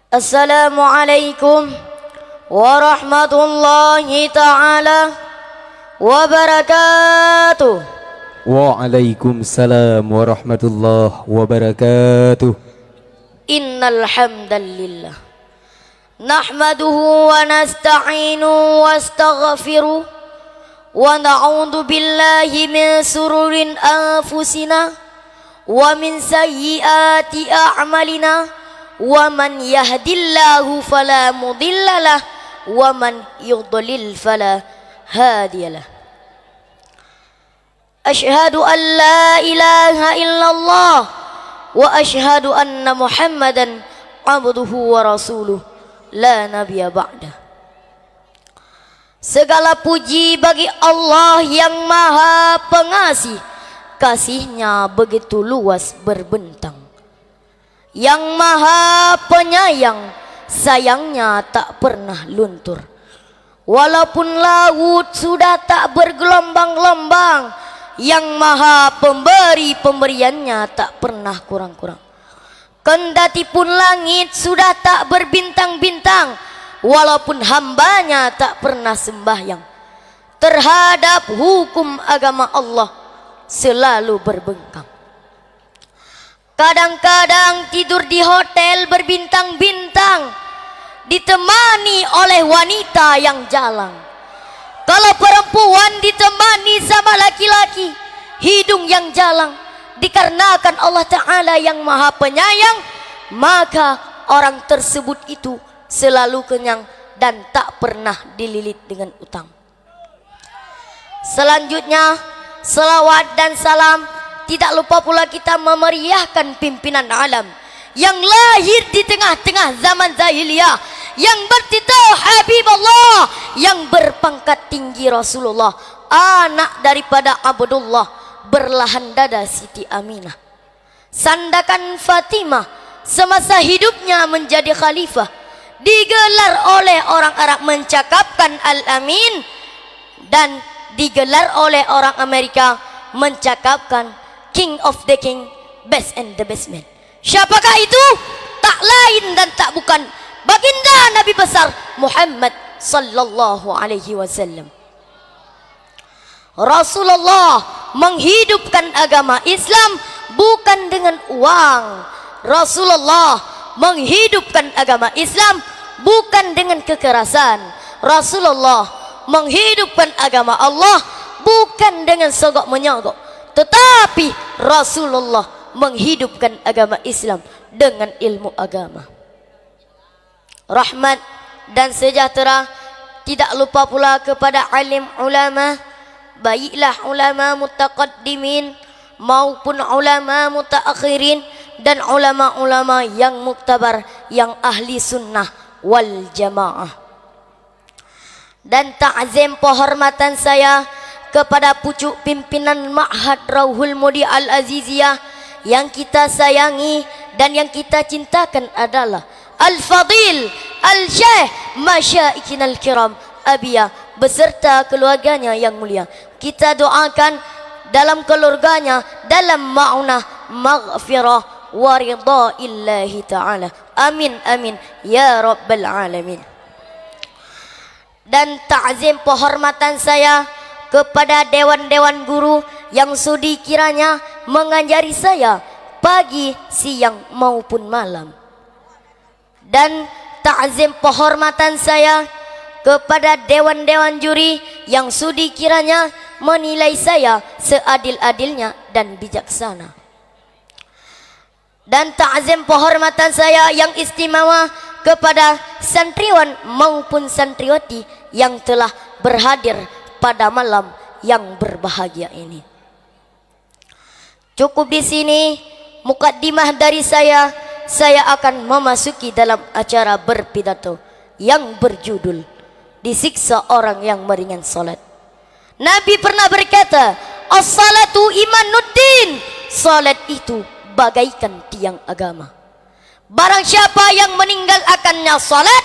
Assalamualaikum warahmatullahi ta'ala wabarakatuh. Waalaikumsalam warahmatullahi wabarakatuh. Innal hamdalillah nahmaduhu wa nasta'inu wastaghfiruh wa na'udzu billahi min sururin anfusina wa min sayyiati a'malina wa man yahdillahu fala mudhillalah wa man yudlil fala hadiyalah. Asyhadu an la ilaha illallah wa asyhadu anna Muhammadan abduhu wa rasuluh la nabiyya ba'da. Segala puji bagi Allah yang Maha Pengasih, kasihnya begitu luas berbentang. Yang Maha Penyayang, sayangnya tak pernah luntur. Walaupun laut sudah tak bergelombang-gelombang, yang Maha Pemberi, pemberiannya tak pernah kurang-kurang. Kendati pun langit sudah tak berbintang-bintang, walaupun hambanya tak pernah sembahyang, terhadap hukum agama Allah selalu berbengkang. Kadang-kadang tidur di hotel berbintang-bintang, ditemani oleh wanita yang jalang. Kalau perempuan ditemani sama laki-laki, hidung yang jalang, dikarenakan Allah Ta'ala yang Maha Penyayang, maka orang tersebut itu selalu kenyang dan tak pernah dililit dengan utang. Selanjutnya, selawat dan salam, tidak lupa pula kita memeriahkan pimpinan alam yang lahir di tengah-tengah zaman jahiliyah, yang bertitel Habibullah, yang berpangkat tinggi Rasulullah, anak daripada Abdullah, berlahan dada Siti Aminah, sandakan Fatimah, semasa hidupnya menjadi khalifah, digelar oleh orang Arab mencakapkan Al-Amin, dan digelar oleh orang Amerika mencakapkan King of the King, Best and the Best Man. Siapakah itu? Tak lain dan tak bukan baginda Nabi besar Muhammad sallallahu alaihi wasallam. Rasulullah menghidupkan agama Islam bukan dengan uang. Rasulullah menghidupkan agama Islam bukan dengan kekerasan. Rasulullah menghidupkan agama Allah bukan dengan sogok menyogok, tetapi Rasulullah menghidupkan agama Islam dengan ilmu agama. Rahmat dan sejahtera tidak lupa pula kepada alim ulama, baiklah ulama mutaqaddimin maupun ulama mutaakhirin, dan ulama-ulama yang muktabar, yang ahli sunnah wal jamaah. Dan ta'zim penghormatan saya kepada pucuk pimpinan Ma'had Rauhul Mudi Al-Aziziyah yang kita sayangi dan yang kita cintakan adalah Al-Fadil Al-Syekh Masyaikin Al-Kiram Abiyah beserta keluarganya yang mulia. Kita doakan dalam keluarganya dalam ma'unah maghfirah wa ridha illahi ta'ala. Amin amin ya rabbal alamin. Dan ta'zim penghormatan saya kepada dewan-dewan guru yang sudi kiranya mengajari saya pagi, siang maupun malam. Dan ta'zim penghormatan saya kepada dewan-dewan juri yang sudi kiranya menilai saya seadil-adilnya dan bijaksana. Dan ta'zim penghormatan saya yang istimewa kepada santriwan maupun santriwati yang telah berhadir pada malam yang berbahagia ini. Cukup di sini mukaddimah dari saya. Saya akan memasuki dalam acara berpidato yang berjudul disiksa orang yang meringan salat. Nabi pernah berkata, as-salatu imanuddin, salat itu bagaikan tiang agama. Barang siapa yang meninggalkannya salat,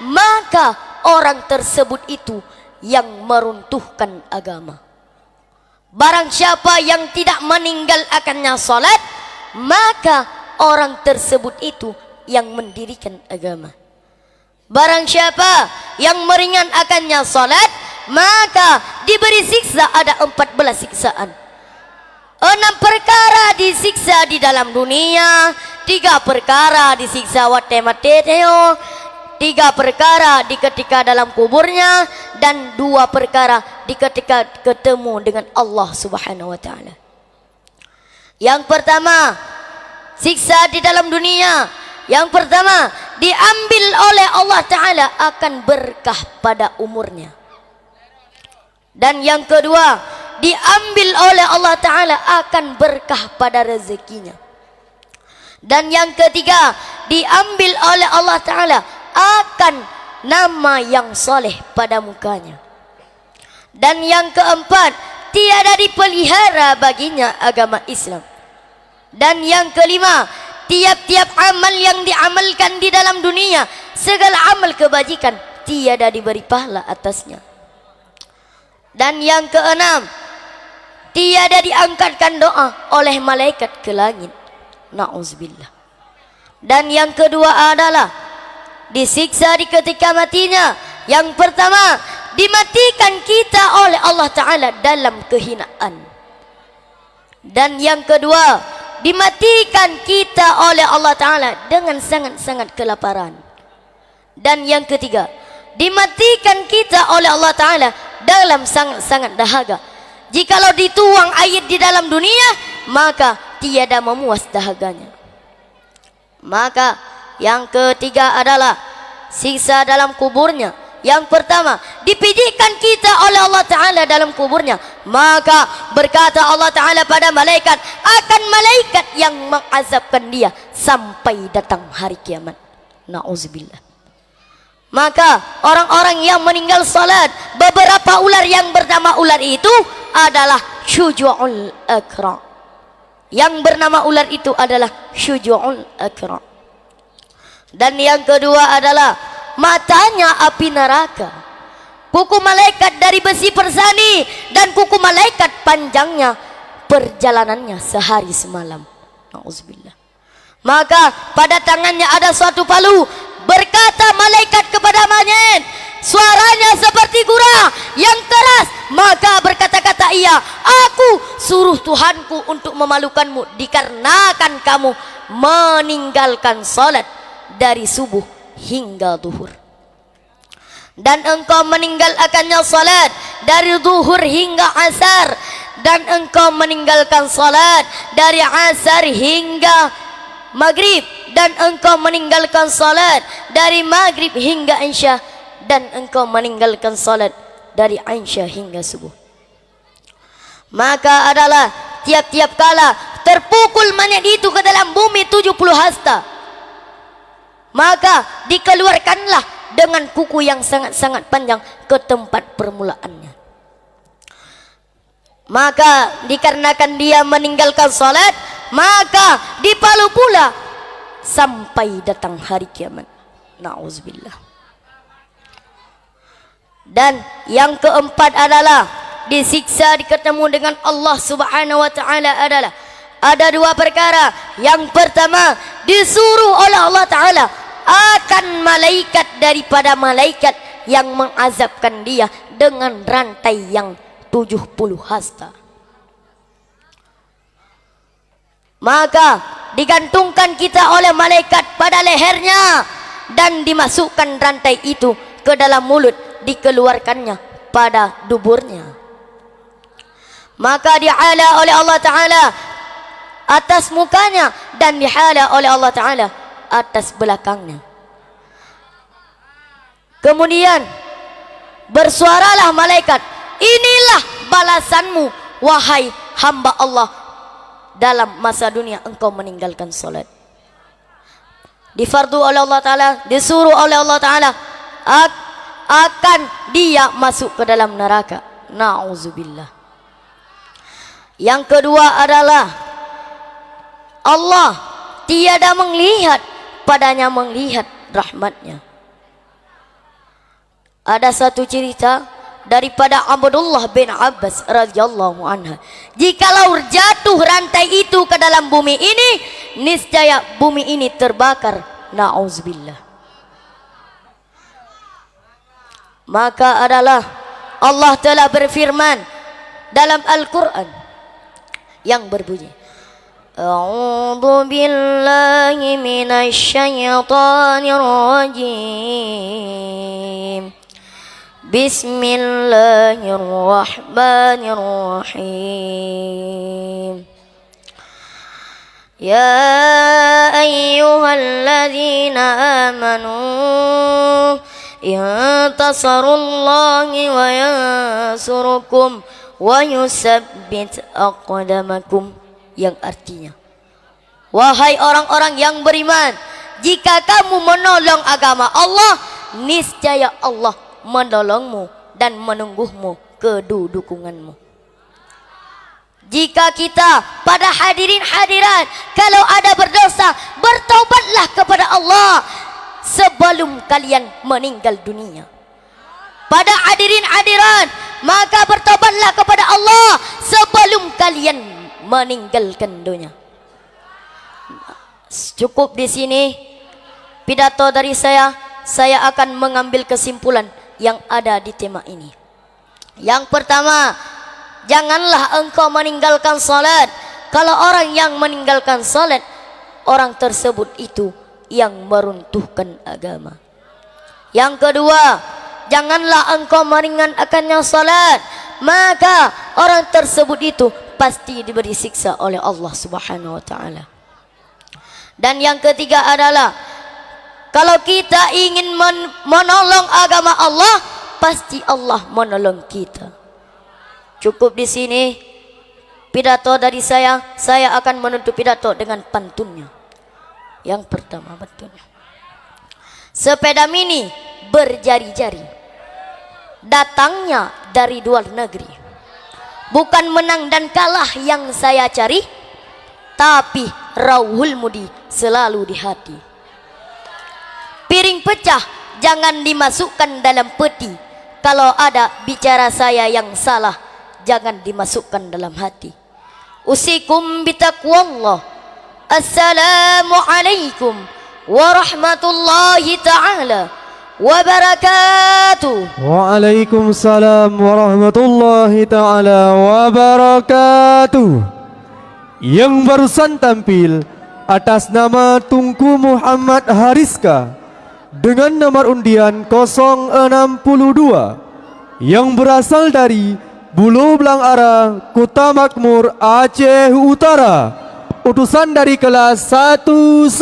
maka orang tersebut itu yang meruntuhkan agama. Barang siapa yang tidak meninggalkannya salat, maka orang tersebut itu yang mendirikan agama. Barang siapa yang meringan akannya salat, maka diberi siksa ada 14 siksaan. 6 perkara disiksa di dalam dunia, 3 perkara disiksa waktu mateo, 3 perkara di ketika dalam kuburnya, dan 2 perkara di ketika ketemu dengan Allah Subhanahu wa taala. Yang pertama, siksa di dalam dunia. Yang pertama, diambil oleh Allah taala akan berkah pada umurnya. Dan yang kedua, diambil oleh Allah taala akan berkah pada rezekinya. Dan yang ketiga, diambil oleh Allah taala akan nama yang soleh pada mukanya. Dan yang keempat, tiada dipelihara baginya agama Islam. Dan yang kelima, tiap-tiap amal yang diamalkan di dalam dunia, segala amal kebajikan, tiada diberi pahala atasnya. Dan yang keenam, tiada diangkatkan doa oleh malaikat ke langit. Na'udzubillah. Dan yang kedua adalah disiksa di ketika matinya. Yang pertama, dimatikan kita oleh Allah Ta'ala dalam kehinaan. Dan yang kedua, dimatikan kita oleh Allah Ta'ala dengan sangat-sangat kelaparan. Dan yang ketiga, dimatikan kita oleh Allah Ta'ala dalam sangat-sangat dahaga. Jikalau dituang air di dalam dunia, maka tiada memuas dahaganya. Maka yang ketiga adalah siksa dalam kuburnya. Yang pertama, dipijikkan kita oleh Allah Ta'ala dalam kuburnya. Maka berkata Allah Ta'ala pada malaikat, akan malaikat yang mengazabkan dia sampai datang hari kiamat. Na'udzubillah. Maka orang-orang yang meninggal salat, beberapa ular yang bernama ular itu adalah syuju'ul akra. Yang bernama ular itu adalah syuju'ul akra. Dan yang kedua adalah matanya api neraka. Kuku malaikat dari besi persani, dan kuku malaikat panjangnya perjalanannya sehari semalam. Na'udzubillah. Maka pada tangannya ada suatu palu. Berkata malaikat kepada monyet, suaranya seperti gurah yang keras. Maka berkata-kata ia, aku suruh Tuhanku untuk memalukanmu, dikarenakan kamu meninggalkan salat dari subuh hingga duhur. Dan engkau meninggalkannya salat dari duhur hingga asar. Dan engkau meninggalkan salat dari asar hingga maghrib. Dan engkau meninggalkan salat dari maghrib hingga isya. Dan engkau meninggalkan salat dari isya hingga subuh. Maka adalah tiap-tiap kala terpukul monyet itu ke dalam bumi 70 hasta, maka dikeluarkanlah dengan kuku yang sangat-sangat panjang ke tempat permulaannya. Maka dikarenakan dia meninggalkan salat, maka dipalu pula sampai datang hari kiamat. Na'udzubillah. Dan yang keempat adalah disiksa diketemu dengan Allah Subhanahu wa taala adalah ada 2 perkara. Yang pertama, disuruh oleh Allah Ta'ala akan malaikat daripada malaikat yang mengazabkan dia dengan rantai yang 70 hasta. Maka digantungkan kita oleh malaikat pada lehernya, dan dimasukkan rantai itu ke dalam mulut, dikeluarkannya pada duburnya. Maka dihala oleh Allah Ta'ala atas mukanya, dan dihala oleh Allah Ta'ala atas belakangnya. Kemudian bersuaralah malaikat, inilah balasanmu wahai hamba Allah, dalam masa dunia engkau meninggalkan salat. Difardu oleh Allah Ta'ala, disuruh oleh Allah Ta'ala, akan dia masuk ke dalam neraka. Na'udzubillah. Yang kedua adalah Allah tiada melihat padanya melihat rahmatnya. Ada satu cerita daripada Abdullah bin Abbas radhiyallahu anha, jikalau jatuh rantai itu ke dalam bumi ini, niscaya bumi ini terbakar Na'udzubillah. Maka adalah Allah telah berfirman dalam Al-Quran yang berbunyi, A'udzu billahi minasy syaithanir rajim. Bismillahirrahmanirrahim. Ya ayyuhalladzina amanu in tasarullahi wa yansurukum wa yusabbit aqdamakum, yang artinya, wahai orang-orang yang beriman, jika kamu menolong agama Allah, niscaya Allah menolongmu dan menungguhmu kedudukanmu. Jika kita pada hadirin hadirat, kalau ada berdosa, bertaubatlah kepada Allah sebelum kalian meninggal dunia. Pada hadirin hadirat, maka bertaubatlah kepada Allah sebelum kalian meninggalkan dunia. Cukup di sini pidato dari saya. Saya akan mengambil kesimpulan yang ada di tema ini. Yang pertama, janganlah engkau meninggalkan salat. Kalau orang yang meninggalkan salat, orang tersebut itu yang meruntuhkan agama. Yang kedua, janganlah engkau meringankannya salat, maka orang tersebut itu pasti diberi siksa oleh Allah Subhanahu wa taala. Dan yang ketiga adalah, kalau kita ingin menolong agama Allah, pasti Allah menolong kita. Cukup di sini pidato dari saya. Saya akan menutup pidato dengan pantunnya. Yang pertama, pantunnya. Sepeda mini berjari-jari, datangnya dari luar negeri. Bukan menang dan kalah yang saya cari, tapi rauhul mudi selalu di hati. Piring pecah jangan dimasukkan dalam peti. Kalau ada bicara saya yang salah, jangan dimasukkan dalam hati. Usikum bitaqwallah. Assalamualaikum warahmatullahi taala wabarakatuh. Waalaikumsalam warahmatullahi taala wabarakatuh. Yang barusan tampil atas nama Tunku Muhammad Hariska dengan nomor undian 062 yang berasal dari Bulu Belangara, Kota Makmur, Aceh Utara. Utusan dari kelas 1C.